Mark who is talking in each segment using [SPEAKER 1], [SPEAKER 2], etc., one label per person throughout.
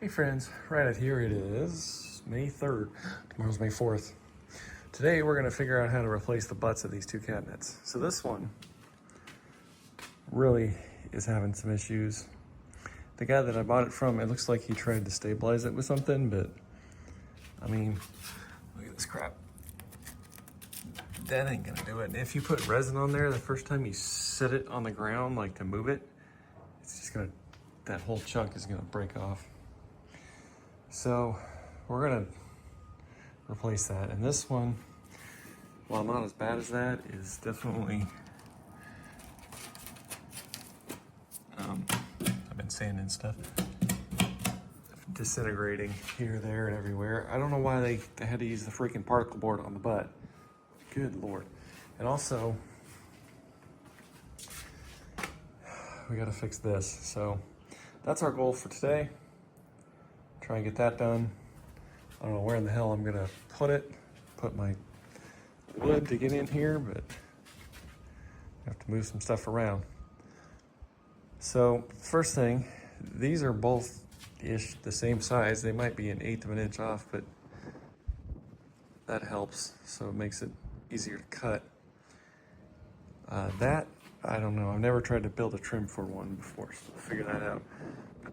[SPEAKER 1] Hey friends, right out here it is May 3rd. Tomorrow's May 4th. Today we're gonna figure out how to replace the butts of these two cabinets. So this one really is having some issues. The guy that I bought it from, it looks like he tried to stabilize it with something, but I mean, look at this crap. That ain't gonna do it. And if you put resin on there, the first time you set it on the ground, like to move it, it's just gonna, that whole chunk is gonna break off. So we're gonna replace that. And this one, while not as bad as that, is definitely, I've been sanding stuff, disintegrating here, there, and everywhere. I don't know why they had to use the freaking particle board on the butt. Good Lord. And also, we gotta fix this. So that's our goal for today. Try and get that done. I don't know where in the hell I'm gonna put my wood to get in here, but I have to move some stuff around. So first thing, these are both ish the same size. They might be 1/8 of an inch off, but that helps. So it makes it easier to cut. That, I don't know. I've never tried to build a trim for one before, so we'll figure that out.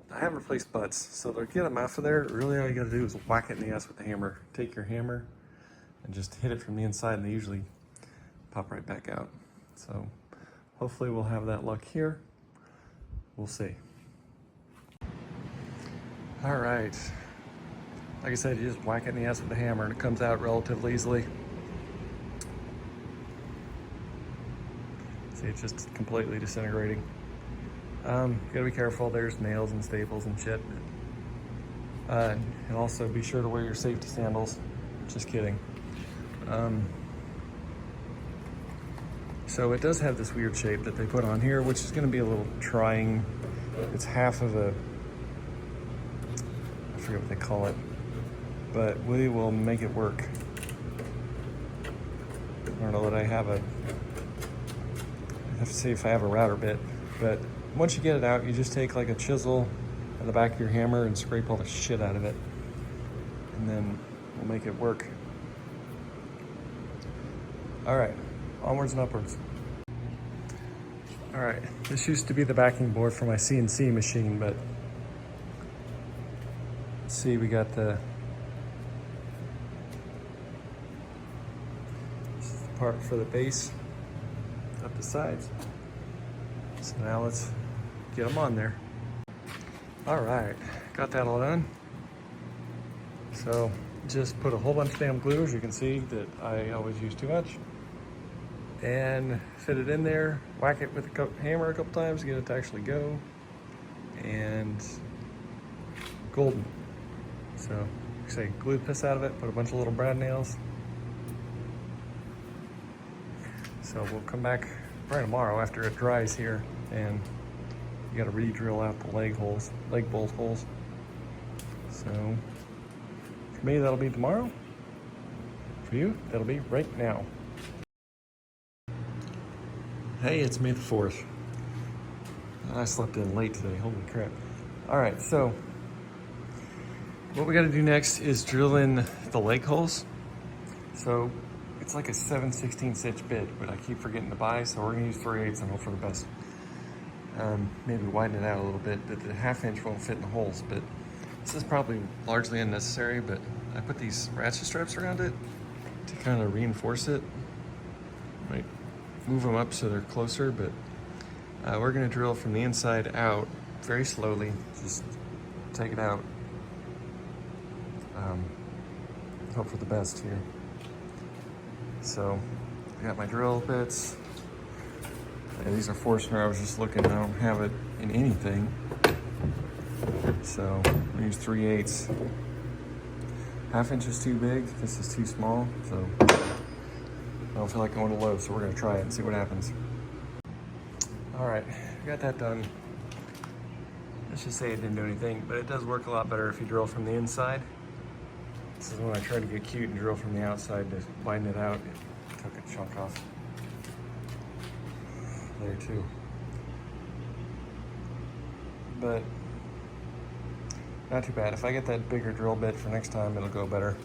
[SPEAKER 1] I have replaced butts, so to get them off of there, really all you gotta do is whack it in the ass with a hammer. Take your hammer and just hit it from the inside, and they usually pop right back out. So hopefully we'll have that luck here. We'll see. All right. Like I said, you just whack it in the ass with a hammer and it comes out relatively easily. See, it's just completely disintegrating. You gotta be careful, there's nails and staples and shit. And also be sure to wear your safety sandals. Just kidding. So it does have this weird shape that they put on here, which is gonna be a little trying. It's half of a, I forget what they call it, but we will make it work. I don't know that I have to see if I have a router bit, but once you get it out, you just take like a chisel and the back of your hammer and scrape all the shit out of it. And then we'll make it work. All right, onwards and upwards. All right, this used to be the backing board for my CNC machine, but let's see, we got this is the part for the base up the sides. So now let's get them on there. All right, got that all done. So just put a whole bunch of damn glue, as you can see that I always use too much, and fit it in there, whack it with a hammer a couple times to get it to actually go, and golden. So like I say, glue the piss out of it, put a bunch of little brad nails. So we'll come back probably tomorrow after it dries here, and you gotta re-drill out the leg bolt holes. So for me, that'll be tomorrow. For you, that'll be right now. Hey, it's May the 4th. I slept in late today, holy crap. All right, so what we gotta do next is drill in the leg holes. So it's like a 7/16 inch bit, but I keep forgetting to buy, so we're gonna use 3/8 and hope for the best. Maybe widen it out a little bit, but the 1/2 inch won't fit in the holes, but this is probably largely unnecessary, but I put these ratchet straps around it to kind of reinforce it. Might move them up so they're closer, but we're gonna drill from the inside out very slowly, just take it out. Hope for the best here. So I got my drill bits. Yeah, these are Forstner. I was just looking, I don't have it in anything. So I'm gonna use 3/8. 1/2 inch is too big, this is too small, so I don't feel like going to low, so we're gonna try it and see what happens. All right, got that done. Let's just say it didn't do anything, but it does work a lot better if you drill from the inside. This is when I tried to get cute and drill from the outside to widen it out. It took a chunk off there too. But not too bad. If I get that bigger drill bit for next time, it'll go better.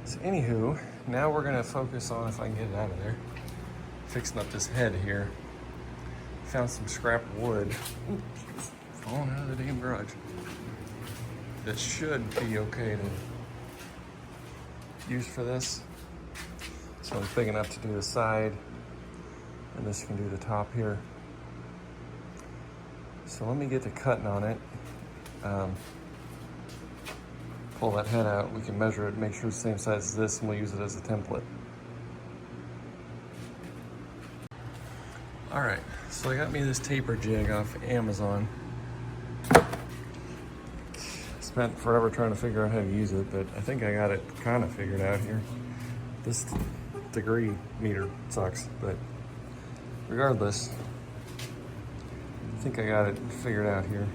[SPEAKER 1] So anywho, now we're gonna focus on if I can get it out of there. Fixing up this head here. Found some scrap wood. Ooh, it's falling out of the damn garage. That should be okay to use for this. So it's big enough to do the side, and this can do the top here. So let me get to cutting on it. Pull that head out, we can measure it, make sure it's the same size as this, and we'll use it as a template. All right, so I got me this taper jig off Amazon. Spent forever trying to figure out how to use it, but I think I got it kind of figured out here. This degree meter sucks, but regardless, I think I got it figured out here.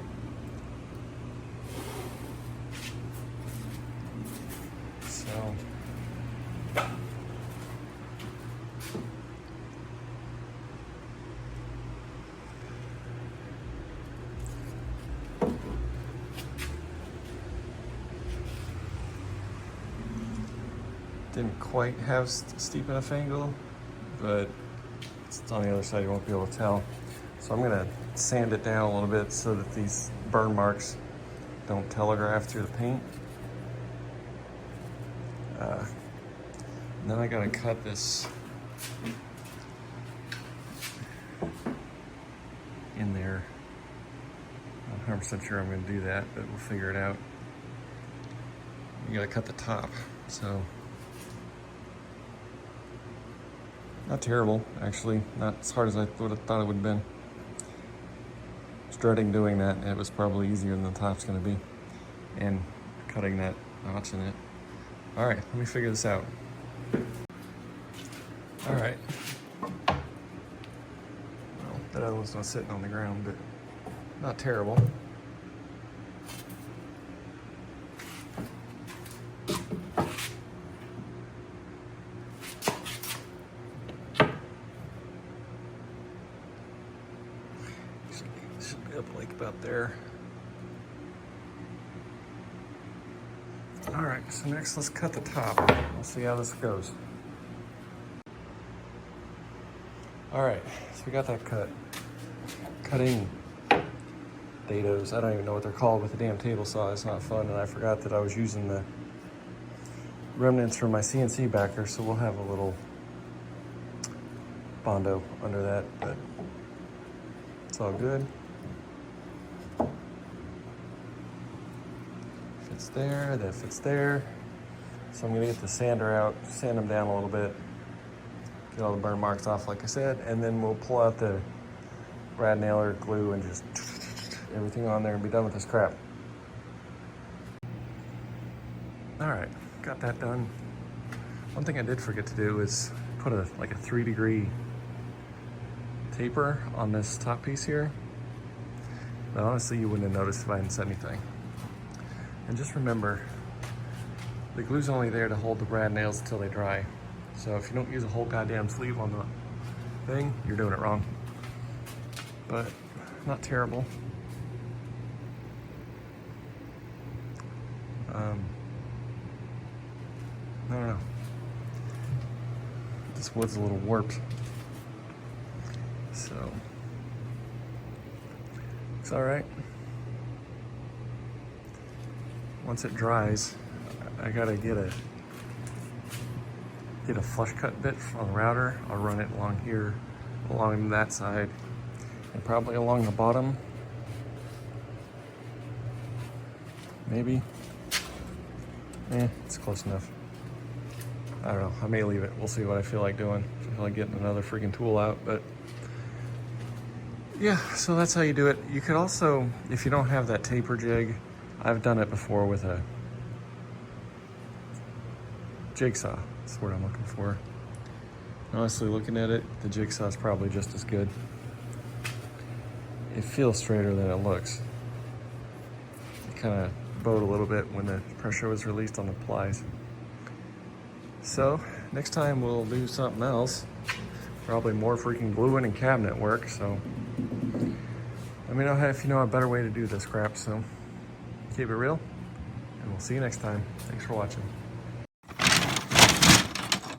[SPEAKER 1] So, didn't quite have steep enough angle, but it's on the other side, you won't be able to tell. So I'm gonna sand it down a little bit so that these burn marks don't telegraph through the paint. Then I gotta cut this in there. I'm not 100% sure I'm gonna do that, but we'll figure it out. You gotta cut the top, so. Not terrible, actually. Not as hard as I thought it would have been. I was dreading doing that, and it was probably easier than the top's gonna be. And cutting that notch in it. All right, let me figure this out. All right. Well, that other one's not sitting on the ground, but not terrible. Should be up like about there. All right, so next let's cut the top. We'll see how this goes. All right, so we got that cut. Cutting dados, I don't even know what they're called with the damn table saw. It's not fun, and I forgot that I was using the remnants from my CNC backer, so we'll have a little Bondo under that, but it's all good. Fits there, that fits there. So I'm gonna get the sander out, sand them down a little bit, get all the burn marks off like I said, and then we'll pull out the brad nailer, glue, and just everything on there and be done with this crap. All right, got that done. One thing I did forget to do is put a 3-degree taper on this top piece here. But honestly, you wouldn't have noticed if I hadn't said anything. And just remember, the glue's only there to hold the brad nails until they dry. So if you don't use a whole goddamn sleeve on the thing, you're doing it wrong. But not terrible. I don't know. This wood's a little warped. So, it's all right. Once it dries, I gotta get a flush cut bit on the router. I'll run it along here, along that side, and probably along the bottom. Maybe. It's close enough. I don't know, I may leave it. We'll see what I feel like doing. If I feel like getting another freaking tool out, but yeah, so that's how you do it. You could also, if you don't have that taper jig, I've done it before with a jigsaw. That's the word I'm looking for. Honestly, looking at it, the jigsaw is probably just as good. It feels straighter than it looks. It kind of bowed a little bit when the pressure was released on the plies. So, next time we'll do something else. Probably more freaking gluing and cabinet work, so let me know if you know a better way to do this crap, so keep it real, and we'll see you next time. Thanks for watching.